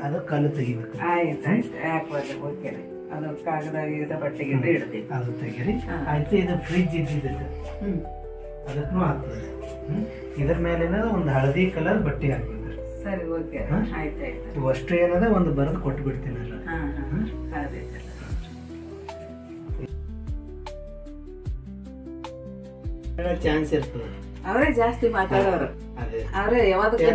ಅದು ಕಲ್ಲು ತೆಗಿಬೇಕು. ಆಯ್ತು ಯಾಕೆ ಓಕೆ ಅದು ಕಾಗದ ಬಟ್ಟೆಗೆ ಇಡ್ತೀವಿ ಅದು ತೆಗೀರಿ. ಆಯ್ತು, ಇದು ಫ್ರಿಜ್ ಇದ್ದಿದ್ದು ಅದಕ್ಕೂ ಹಾಕ್ತದೆ. ಇದ್ರ ಮೇಲೆ ಒಂದು ಹಳದಿ ಕಲರ್ ಬಟ್ಟೆ ಹಾಕ್ಬೇಕು. ಸರಿ ಓಕೆ ಆಯ್ತಾಯ್ತು. ಇವಷ್ಟು ಏನದ ಒಂದು ಬರೆದು ಕೊಟ್ಟು ಬಿಡ್ತೀನಿ. ಚಾನ್ಸ್ ಇರ್ತದೆ. ಅವರೇ ಜಾಸ್ತಿ ಮಾತಾಡೋರು, ಅವರೇ ಯಾವ್ದಕ್ಕೆ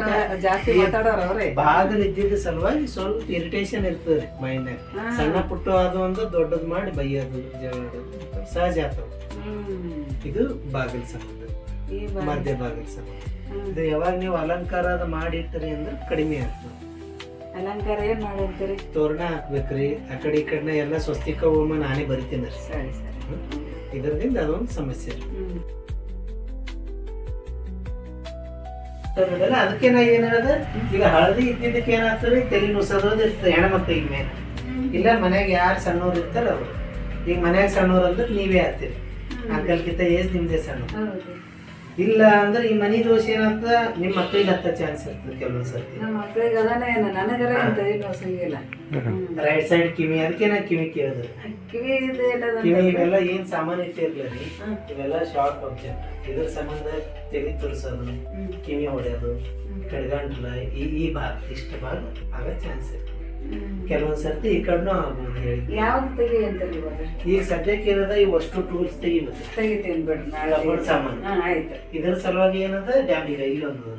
ಜಾಸ್ತಿ ಮಾತಾಡೋರು ಅವರೇ. ಬಾಗಿಲು ಇದ್ದಿದ್ದ ಸಲುವಾಗಿ ಸ್ವಲ್ಪ ಇರಿಟೇಷನ್ ಇರ್ತದೆ ಮೈಂಡ್ನಾಗ. ಸಣ್ಣ ಪುಟ್ಟ ಅದು ಒಂದು ದೊಡ್ಡದು ಮಾಡಿ ಬೈಯೋದು ಜಗಳ ಸಹಜ ಆಗ್ತದೆ. ಇದು ಬಾಗಿಲು ಸಂಬಂಧ, ಮಧ್ಯ ಬಾಗಿಲು ಸಂಬಂಧ. ಇದು ಯಾವಾಗ ನೀವು ಅಲಂಕಾರ ಅದು ಮಾಡಿರ್ತೀರಿ ಅಂದ್ರೆ ಕಡಿಮೆ ಆಗ್ತದೆ. ಅಲಂಕಾರ ಏನ್ ಮಾಡಿರ್ತೀರಿ? ತೋರಣ ಹಾಕ್ಬೇಕ್ರಿ. ಆ ಕಡೆ ಈ ಕಡೆ ಎಲ್ಲ ಸ್ವಸ್ತಿಕ ಹೋಮ ನಾನೇ ಬರಿತೀನಿ. ಸರಿ ಸರಿ. ಇದರಿಂದ ಅದೊಂದು ಸಮಸ್ಯೆ. ಅದಕ್ಕೆ ನಾ ಏನ್ ಹೇಳಿದೆ, ಈಗ ಹಳದಿ ಇದ್ದಿದ್ದಕ್ಕೆ ಏನಾಗ್ತದೆ, ತಲೆ ನುಸೋದು ಇರ್ತದೆ ಹೆಣ್ಮಕ್ಳಿಗೆ ಮೇಲೆ. ಇಲ್ಲ ಮನ್ಯಾಗ ಯಾರು ಸಣ್ಣವ್ರು ಇರ್ತಾರ ಅವ್ರು. ಈಗ ಮನ್ಯಾಗ ಸಣ್ಣವ್ರು ಅಂದ್ರೆ ನೀವೇ ಆಗ್ತೀರಿ, ಅಂಕಲ್ಕಿಂತ ಏಜ್ ನಿಮ್ದೇ ಸಣ್ಣ. ಇಲ್ಲ ಅಂದ್ರೆ ಈ ಮನಿ ದೋಷ ಏನಾಗ್ತದ, ನಿಮ್ಮ ಮಕ್ಳಿಗೆ ಹತ್ತ ಚಾನ್ಸ್ ಇರ್ತದೆ ಕೆಲವೊಂದ್ ಸರ್ತಿ. ರೈಟ್ ಸೈಡ್ ಕಿವಿ. ಅದಕ್ಕೆ ನಾ ಕಿವಿ ಕೇಳಿದ್ರೆ ಕಿವಿ ಇವೆಲ್ಲ ಏನ್ ಸಾಮಾನ್ಯ ಇರ್ಲಿ, ಇವೆಲ್ಲ ಶಾರ್ಟ್ ಆಬ್ಜೆಕ್ಟ್. ಇದ್ರ ಸಂಬಂಧ ತೆಗಿ ತುರ್ಸೋದು, ಕಿವಿ ಹೊಡೆಯೋದು, ಕಡ್ಗಂಟ್ಲ ಈ ಭಾಗ ಇಷ್ಟ ಭಾಗ ಆಗ ಚಾನ್ಸ್ ಇರ್ತದೆ. ಕೆಲವೊಂದ್ ಸರ್ತಿ ಈ ಕಡೆನೂ ಆಗ್ಬೋದು. ಹೇಳಿ ಈಗ ಸದ್ಯಕ್ಕೆ ಏನದ ಇವಷ್ಟು ಟೂಲ್ಸ್ ತೆಗಿಬೇಕು ಸಾಮಾನು. ಇದ್ರ ಸಲುವಾಗಿ ಏನದ ಡ್ಯಾಮೇಜ್ ಇಲ್ಲೊಂದು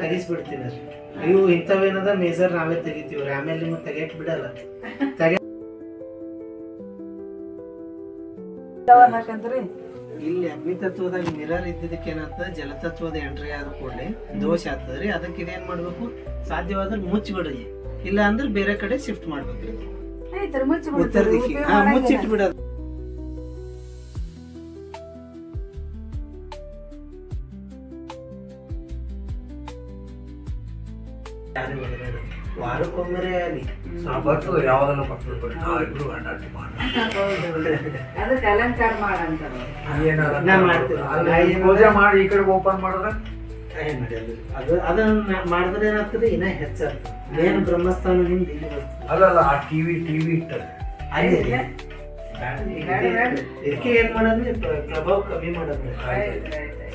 ತೆಗಿಸ್ಬಿಡ್ತೀನಿ. ಇವು ಇಂಥವೇನದ ಮೇಜರ್ ನಾವೇ ತೆಗಿತೀವ್ರಿ, ಆಮೇಲೆ ನಿಮ್ಗೆ ತೆಗಿಯಕ್ ಬಿಡಲ್ಲ. ಇಲ್ಲಿ ಅಗ್ನಿತತ್ವದಾಗ ಮಿರರ್ ಇದ್ದಿದ್ದಕ್ಕೆ ಏನಾಗ್ತದೆ, ಜಲತತ್ವದ ಎಂಟ್ರಿ ಆದ ಕೂಡಲೇ ದೋಷ ಆಗ್ತದ್ರಿ. ಅದಕ್ಕೆ ಇದೇನ್ ಮಾಡ್ಬೇಕು, ಸಾಧ್ಯವಾದ್ರೆ ಮುಚ್ಚಿಬಿಡ್ರಿ. ಇಲ್ಲ ಅಂದ್ರೆ ಬೇರೆ ಕಡೆ ಶಿಫ್ಟ್ ಮಾಡ್ಬೇಕ್ರಿ. ಉತ್ತರ ದಿಕ್ಕಿಗೆ ಮುಚ್ಚಿಟ್ಬಿಡೋದು. ವಾರಕ್ಕೊಮ್ಮರೆ ಅಲ್ಲಿ ಬಟ್ಟು ಯಾವ್ದನ್ನ ಬಟ್ಟು ಇಬ್ರು ಪೂಜೆ ಮಾಡಿ ಈ ಕಡೆ ಓಪನ್ ಮಾಡಿದ್ರೆ ಅದನ್ನ ಮಾಡಿದ್ರೆ ಏನಾಗ್ತದೆ, ಇನ್ನ ಹೆಚ್ಚಾಗ್ತದೆ. ಏನು ಬ್ರಹ್ಮಸ್ಥಾನ ನಿಮ್ದು ಇಲ್ಲಿ ಅದಲ್ಲ, ಆ ಟಿವಿ ಇಟ್ಟರೆ ಇದಕ್ಕೆ ಏನ್ ಮಾಡೋದ್ರೆ ಪ್ರಭಾವ ಕಮ್ಮಿ ಮಾಡೋದ್ರೆ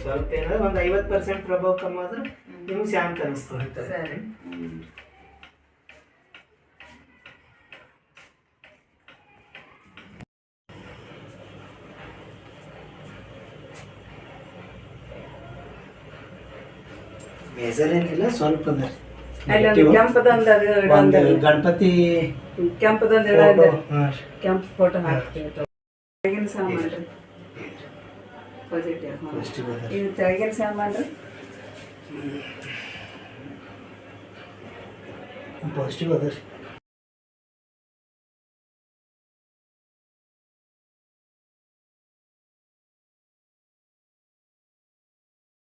ಸ್ವಲ್ಪ ಏನಾದ್ರೆ ಒಂದು 50% ಪ್ರಭಾವ ಕಮ್ಮಿ ಆದ್ರೆ ನಿಮ್ಗೆ ಶಾಂತ ಅನಿಸ್ತದೆ. ಮೇಜರ್ ಏನಿಲ್ಲ, ಸ್ವಲ್ಪ ಗಣಪತಿ ಕೆಂಪು ಫೋಟೋ ಹಾಕ್ತೀವಿ. ತೆಳಗಿನ ಸಾಮಾನು ಇದು ತೆಳಗಿನ ಸಾಮಾನು ಪಾಸಿಟಿವ್ ಅದ.